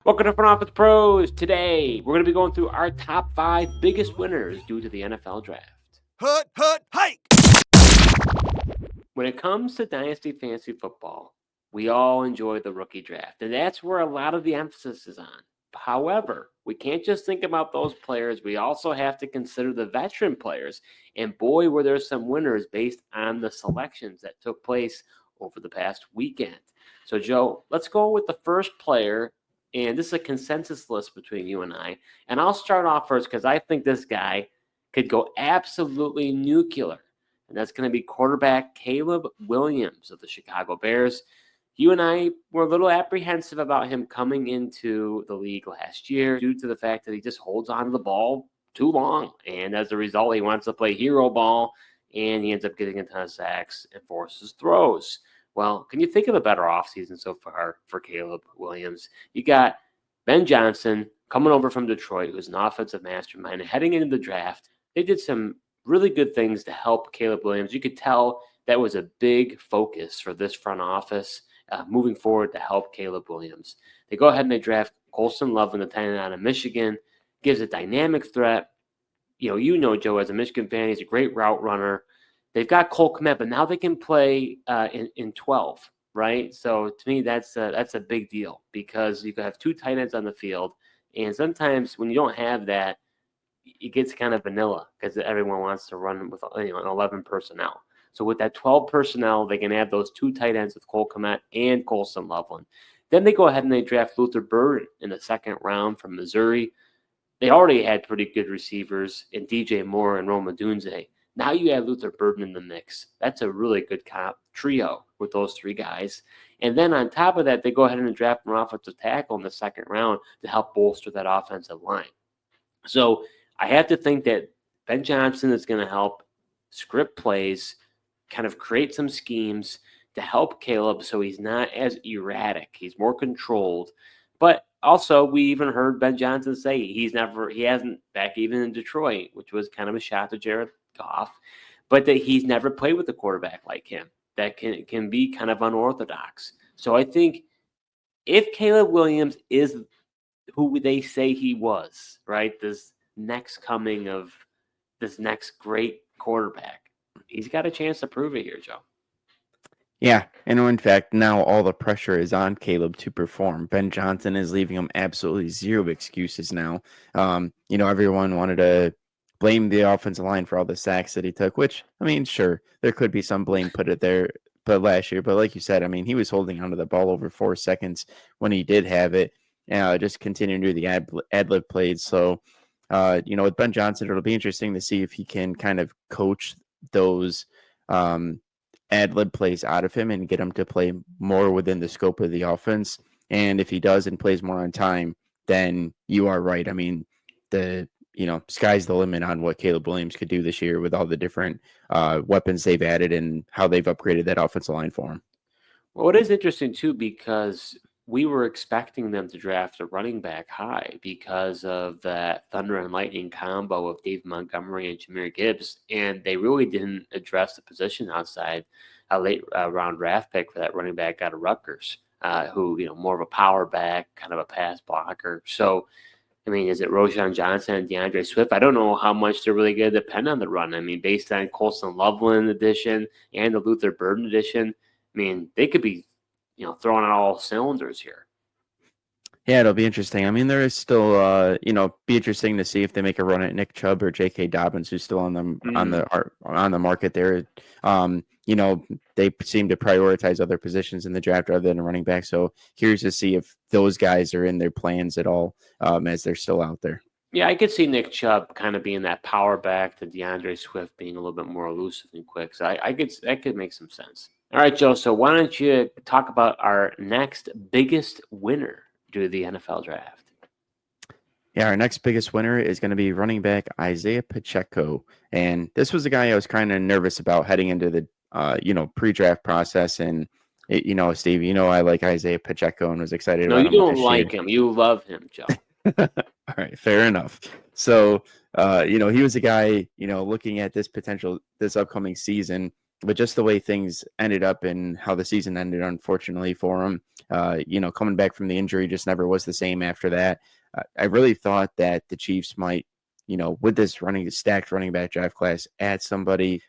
Welcome to Front Office Pros. Today, we're going to be going through our top 5 biggest winners due to the NFL draft. Hike! When it comes to Dynasty Fantasy Football, we all enjoy the rookie draft, and that's where a lot of the emphasis is on. However, we can't just think about those players. We also have to consider the veteran players. And boy, were there some winners based on the selections that took place over the past weekend. So, Joe, let's go with the first player. And this is a consensus list between you and I. And I'll start off first because I think this guy could go absolutely nuclear. And that's going to be quarterback Caleb Williams of the Chicago Bears. You and I were a little apprehensive about him coming into the league last year due to the fact that he just holds on to the ball too long. And as a result, he wants to play hero ball, and he ends up getting a ton of sacks and forces throws. Well, can you think of a better offseason so far for Caleb Williams? You got Ben Johnson coming over from Detroit, who's an offensive mastermind, and heading into the draft, they did some really good things to help Caleb Williams. You could tell that was a big focus for this front office moving forward to help Caleb Williams. They go ahead and they draft Colson Love in the tight end out of Michigan, gives a dynamic threat. Joe, as a Michigan fan, he's a great route runner. They've got Cole Kmet, but now they can play in 12, right? So to me, that's a big deal because you can have 2 tight ends on the field, and sometimes when you don't have that, it gets kind of vanilla because everyone wants to run with an 11 personnel. So with that 12 personnel, they can have those 2 tight ends with Cole Kmet and Colson Loveland. Then they go ahead and they draft Luther Burden in the second round from Missouri. They already had pretty good receivers in DJ Moore and Roma Dunze. Now you add Luther Burden in the mix. That's a really good trio with those 3 guys. And then on top of that, they go ahead and draft an offensive tackle in the second round to help bolster that offensive line. So I have to think that Ben Johnson is going to help script plays, kind of create some schemes to help Caleb so he's not as erratic. He's more controlled. But also, we even heard Ben Johnson say he hasn't back even in Detroit, which was kind of a shot to Jared Goff, but that he's never played with a quarterback like him that can be kind of unorthodox. So I think if Caleb Williams is who they say he was, right? This next coming of this next great quarterback. He's got a chance to prove it here, Joe. Yeah, and in fact, now all the pressure is on Caleb to perform. Ben Johnson is leaving him absolutely zero excuses now. Everyone wanted to blame the offensive line for all the sacks that he took, which, I mean, sure, there could be some blame put last year. But like you said, I mean, he was holding onto the ball over 4 seconds when he did have it, just continuing to do the ad-lib plays. So, with Ben Johnson, it'll be interesting to see if he can kind of coach those ad-lib plays out of him and get him to play more within the scope of the offense. And if he does and plays more on time, then you are right. I mean, sky's the limit on what Caleb Williams could do this year with all the different weapons they've added and how they've upgraded that offensive line for him. Well, it is interesting, too, because we were expecting them to draft a running back high because of that thunder and lightning combo of Dave Montgomery and Jahmyr Gibbs, and they really didn't address the position outside a late round draft pick for that running back out of Rutgers, who, more of a power back, kind of a pass blocker. So, I mean, is it Roschon Johnson and DeAndre Swift? I don't know how much they're really going to depend on the run. I mean, based on Colson Loveland edition and the Luther Burden edition, I mean, they could be throwing on all cylinders here. Yeah, it'll be interesting. I mean, there is still, be interesting to see if they make a run at Nick Chubb or J.K. Dobbins, who's still on the market there. They seem to prioritize other positions in the draft rather than a running back. So curious to see if those guys are in their plans at all as they're still out there. Yeah, I could see Nick Chubb kind of being that power back to DeAndre Swift being a little bit more elusive and quick. So that could make some sense. All right, Joe. So why don't you talk about our next biggest winner due to the NFL draft? Yeah, our next biggest winner is going to be running back Isiah Pacheco. And this was a guy I was kind of nervous about heading into the, pre-draft process. And, Steve, I like Isiah Pacheco and was excited about him. No, you don't like him. You love him, Joe. All right, fair enough. So, he was a guy, looking at this upcoming season, but just the way things ended up and how the season ended, unfortunately for him, coming back from the injury just never was the same after that. I really thought that the Chiefs might, with this stacked running back draft class, add somebody,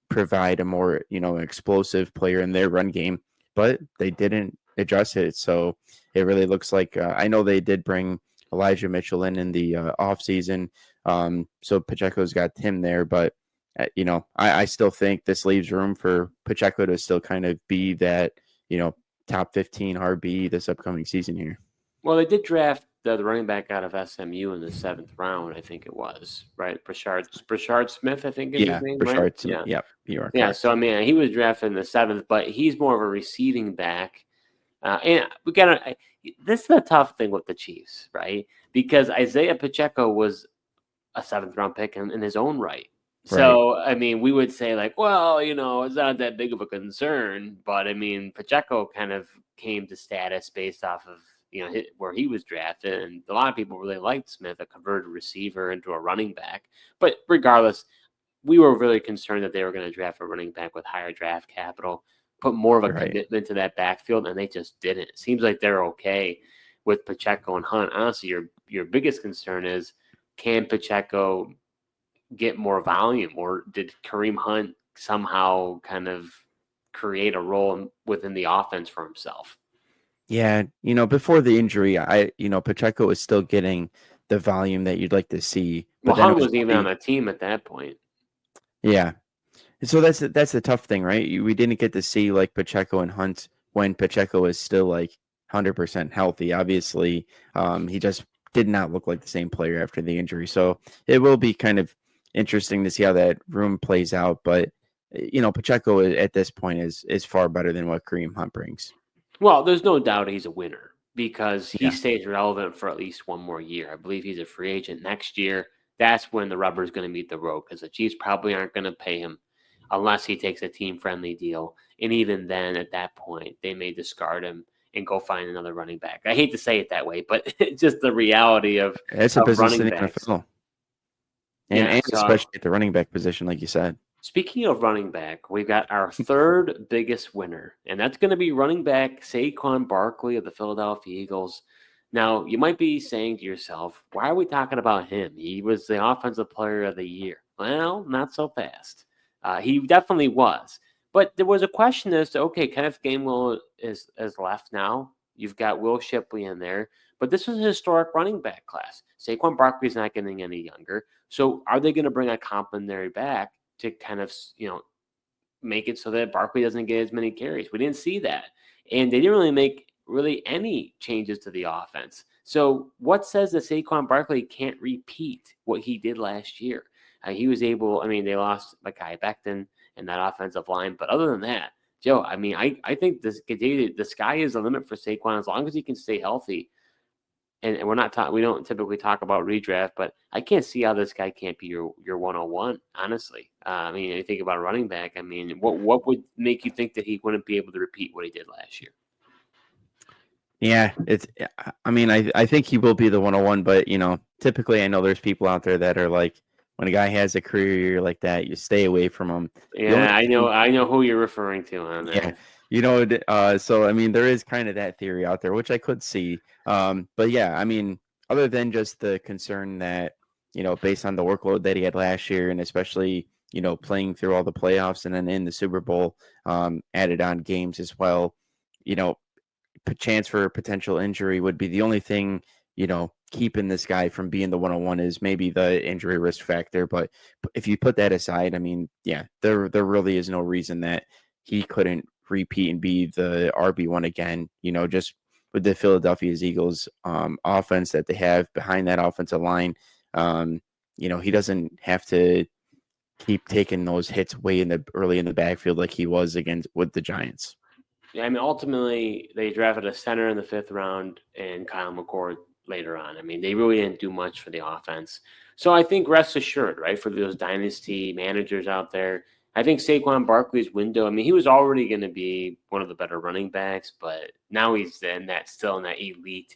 provide a more, explosive player in their run game, but they didn't address it. So it really looks like I know they did bring Elijah Mitchell in the offseason. So Pacheco's got him there, but I still think this leaves room for Pacheco to still kind of be that, top 15 RB this upcoming season here. Well, they did draft the running back out of SMU in the 7th round, I think it was, right? Brashard Smith, I think is his name, right? Brashard, Yeah. yep, you are Yeah, correct. so I mean, he was drafted in the 7th, but he's more of a receiving back. And we got this is the tough thing with the Chiefs, right? Because Isiah Pacheco was a 7th round pick in his own right. So, I mean, we would say like, well, it's not that big of a concern, but I mean, Pacheco kind of came to status based off of, where he was drafted. And a lot of people really liked Smith, a converted receiver into a running back. But regardless, we were really concerned that they were going to draft a running back with higher draft capital, put more of a commitment to that backfield, and they just didn't. It seems like they're okay with Pacheco and Hunt. Honestly, your biggest concern is, can Pacheco get more volume, or did Kareem Hunt somehow kind of create a role within the offense for himself? Yeah, before the injury, Pacheco was still getting the volume that you'd like to see. But Well, then it Hunt was was even on the team at that point. Yeah. So that's the tough thing, right? We didn't get to see like Pacheco and Hunt when Pacheco is still like 100% healthy. Obviously, he just did not look like the same player after the injury. So it will be kind of interesting to see how that room plays out. But Pacheco at this point is far better than what Kareem Hunt brings. Well, there's no doubt he's a winner because he Yeah. stays relevant for at least one more year. I believe he's a free agent next year. That's when the rubber is going to meet the road, because the Chiefs probably aren't going to pay him unless he takes a team-friendly deal. And even then, at that point, they may discard him and go find another running back. I hate to say it that way, but it's just the reality of It's a business in running the backs. NFL. Yeah, And so especially at the running back position, like you said. speaking of running back, we've got our third biggest winner, and that's going to be running back Saquon Barkley of the Philadelphia Eagles. Now, you might be saying to yourself, why are we talking about him? He was the offensive player of the year. Well, not so fast. He definitely was. But there was a question as to, okay, Kenneth Gainwell is left now. You've got Will Shipley in there. But this was a historic running back class. Saquon Barkley's not getting any younger. So are they going to bring a complimentary back to kind of, make it so that Barkley doesn't get as many carries? We didn't see that. And they didn't really make any changes to the offense. So what says that Saquon Barkley can't repeat what he did last year? He was able, they lost Mekhi Becton in that offensive line. But other than that, Joe, I think the sky is the limit for Saquon as long as he can stay healthy. And we don't typically talk about redraft, but I can't see how this guy can't be your 101, honestly. You think about a running back. What would make you think that he wouldn't be able to repeat what he did last year? Yeah, I think he will be the 101, but typically I know there's people out there that are like, when a guy has a career year like that, you stay away from him. Yeah, I know who you're referring to on that. Yeah, so there is kind of that theory out there, which I could see. But yeah, other than just the concern that, based on the workload that he had last year, and especially, playing through all the playoffs and then in the Super Bowl, added on games as well, chance for a potential injury would be the only thing, keeping this guy from being the 101 is maybe the injury risk factor. But if you put that aside, yeah, there really is no reason that he couldn't repeat and be the RB1 again, just with the Philadelphia Eagles offense that they have behind that offensive line. He doesn't have to keep taking those hits way early in the backfield like he was against with the Giants. Yeah, ultimately they drafted a center in the 5th round and Kyle McCord later on. They really didn't do much for the offense. So I think rest assured, right, for those dynasty managers out there, I think Saquon Barkley's window, he was already going to be one of the better running backs, but now he's still in that elite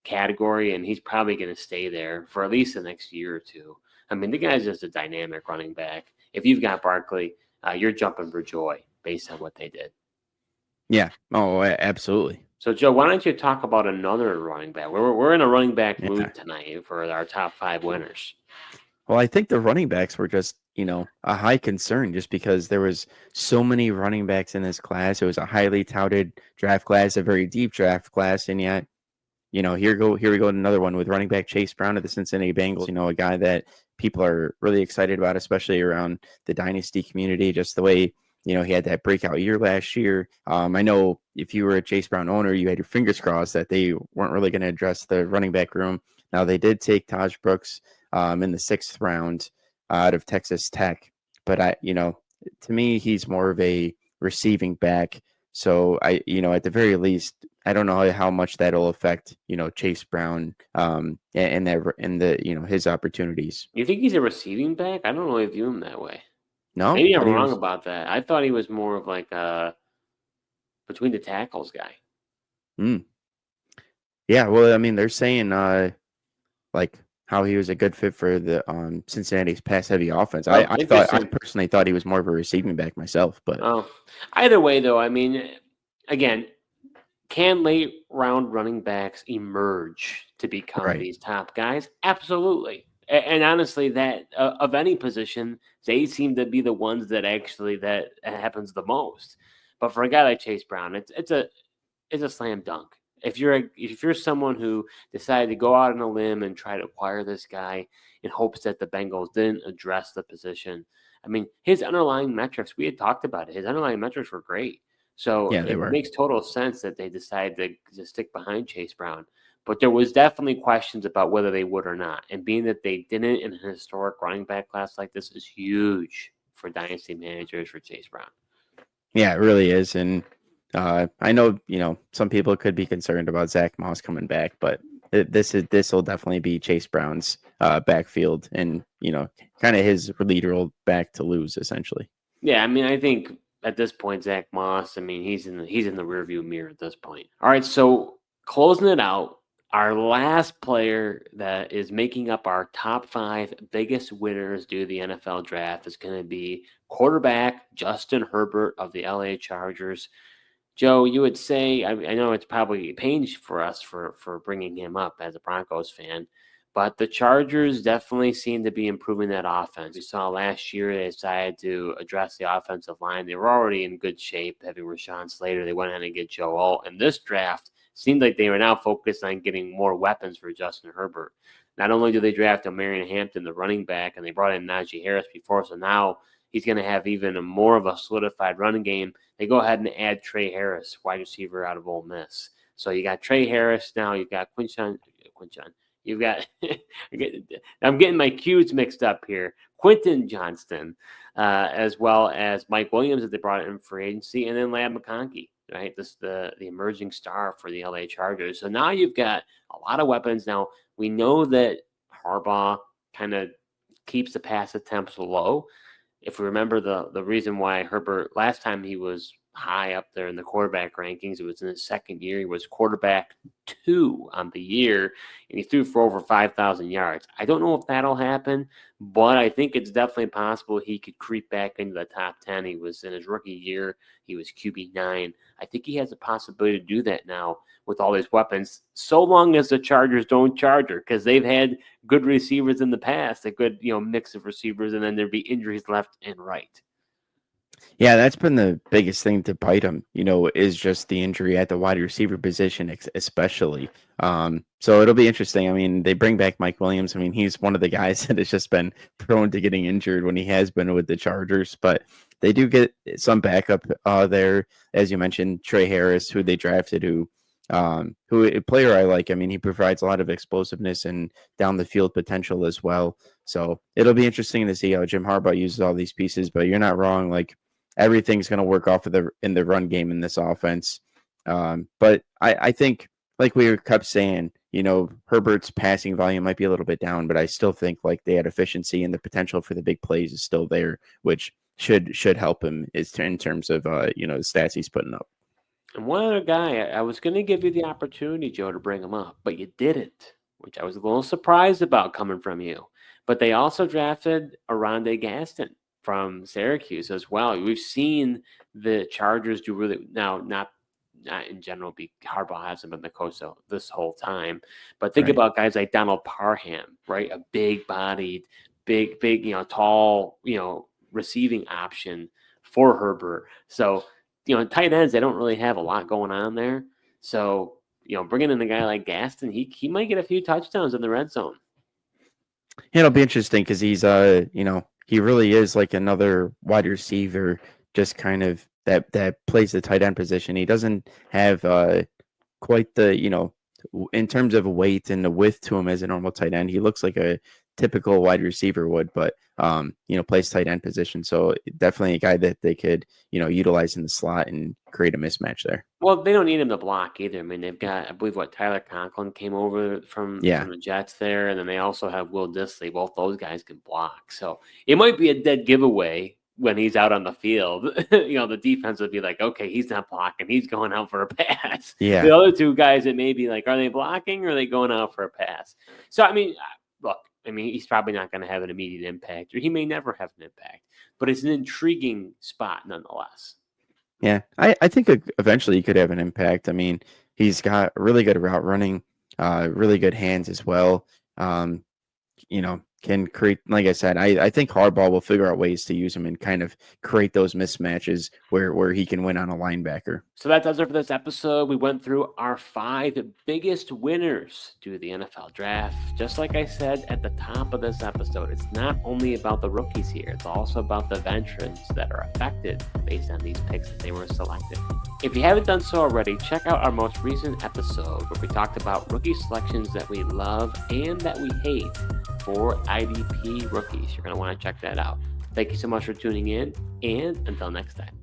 category, and he's probably going to stay there for at least the next year or two. The guy's just a dynamic running back. If you've got Barkley, you're jumping for joy based on what they did. Yeah. Oh, absolutely. So, Joe, why don't you talk about another running back? We're in a running back Yeah. mood tonight for our top 5 winners. Well, I think the running backs were just, a high concern just because there was so many running backs in this class. It was a highly touted draft class, a very deep draft class, and yet, here we go another one with running back Chase Brown of the Cincinnati Bengals. A guy that people are really excited about, especially around the dynasty community. Just the way he had that breakout year last year. I know if you were a Chase Brown owner, you had your fingers crossed that they weren't really going to address the running back room. Now they did take Taj Brooks in the 6th round out of Texas Tech, but to me he's more of a receiving back. So at the very least, I don't know how much that'll affect, Chase Brown and his opportunities. You think he's a receiving back? I don't really view him that way. No, Maybe I'm wrong about that. I thought he was more of like a between the tackles guy. Yeah, well, I mean, they're saying like how he was a good fit for the Cincinnati's pass heavy offense. I personally thought he was more of a receiving back myself, but either way though, I mean, again, can late round running backs emerge to become these top guys? Absolutely. And honestly, that of any position, they seem to be the ones that actually that happens the most. But for a guy like Chase Brown, it's a slam dunk. If you're someone who decided to go out on a limb and try to acquire this guy in hopes that the Bengals didn't address the position, I mean, his underlying metrics, we had talked about it. His underlying metrics were great. So yeah, it makes total sense that they decided to stick behind Chase Brown. But there was definitely questions about whether they would or not. And being that they didn't in an historic running back class like this is huge for dynasty managers for Chase Brown. Yeah, it really is. And I know, some people could be concerned about Zach Moss coming back, but this will definitely be Chase Brown's backfield and, kind of his lead role back to lose essentially. Yeah, I mean, I think at this point, Zach Moss, I mean, he's in the rearview mirror at this point. All right, so closing it out, our last player that is making up our top 5 biggest winners due to the NFL draft is going to be quarterback Justin Herbert of the LA Chargers. Joe, you would say, I know it's probably pains for us for bringing him up as a Broncos fan, but the Chargers definitely seem to be improving that offense. We saw last year they decided to address the offensive line. They were already in good shape, having Rashawn Slater. They went ahead and get Joe Alt. And this draft seemed like they were now focused on getting more weapons for Justin Herbert. Not only do they draft Marion Hampton, the running back, and they brought in Najee Harris before, so now he's going to have even more of a solidified running game. They go ahead and add Trey Harris, wide receiver out of Ole Miss. So you got Trey Harris now. You've got Quinshon. You've got I'm getting my cues mixed up here. Quentin Johnston, as well as Mike Williams that they brought in for agency, and then Ladd McConkey, right? This the emerging star for the LA Chargers. So now you've got a lot of weapons. Now we know that Harbaugh kind of keeps the pass attempts low. If we remember the reason why Herbert last time he was high up there in the quarterback rankings, it was in his second year. He was quarterback 2 on the year, and he threw for over 5,000 yards. I don't know if that'll happen, but I think it's definitely possible he could creep back into the top 10. He was in his rookie year. He was QB9. I think he has a possibility to do that now with all these weapons, so long as the Chargers don't charger, because they've had good receivers in the past, a good mix of receivers, and then there'd be injuries left and right. Yeah, that's been the biggest thing to bite him, is just the injury at the wide receiver position, especially. So it'll be interesting. I mean, they bring back Mike Williams. I mean, he's one of the guys that has just been prone to getting injured when he has been with the Chargers, but they do get some backup there. As you mentioned, Trey Harris, who they drafted, who a player I like. I mean, he provides a lot of explosiveness and down the field potential as well. So it'll be interesting to see how Jim Harbaugh uses all these pieces, but you're not wrong. Like, everything's going to work off of in the run game in this offense. But I think, like we kept saying, Herbert's passing volume might be a little bit down, but I still think like they had efficiency and the potential for the big plays is still there, which should help him in terms of the stats he's putting up. And one other guy, I was going to give you the opportunity, Joe, to bring him up, but you didn't, which I was a little surprised about coming from you. But they also drafted Oronde Gaston from Syracuse as well. We've seen the Chargers do really now, not in general, Harbaugh hasn't been the coach this whole time, but think Right. about guys like Donald Parham, right? A big-bodied, big, tall, receiving option for Herbert. So, tight ends, they don't really have a lot going on there. So, bringing in a guy like Gaston, he might get a few touchdowns in the red zone. It'll be interesting because he's he really is like another wide receiver, just kind of that plays the tight end position. He doesn't have quite the in terms of weight and the width to him as a normal tight end. He looks like a typical wide receiver would, but plays tight end position. So definitely a guy that they could utilize in the slot and create a mismatch there. Well, they don't need him to block either. I mean, they've got, I believe, Tyler Conklin came over from the Jets there, and then they also have Will Dissly. Both those guys can block. So it might be a dead giveaway when he's out on the field. The defense would be like, okay, he's not blocking. He's going out for a pass. Yeah. The other two guys, it may be like, are they blocking or are they going out for a pass? So, I mean, look, he's probably not going to have an immediate impact, or he may never have an impact, but it's an intriguing spot nonetheless. Yeah, I think eventually he could have an impact. I mean, he's got really good route running, really good hands as well. Can create, like I said, I think Harbaugh will figure out ways to use him and kind of create those mismatches where he can win on a linebacker. So that does it for this episode. We went through our 5 biggest winners to the NFL draft. Just like I said at the top of this episode, it's not only about the rookies here, it's also about the veterans that are affected based on these picks that they were selected. If you haven't done so already, check out our most recent episode where we talked about rookie selections that we love and that we hate for IDP rookies. You're going to want to check that out. Thank you so much for tuning in, and until next time.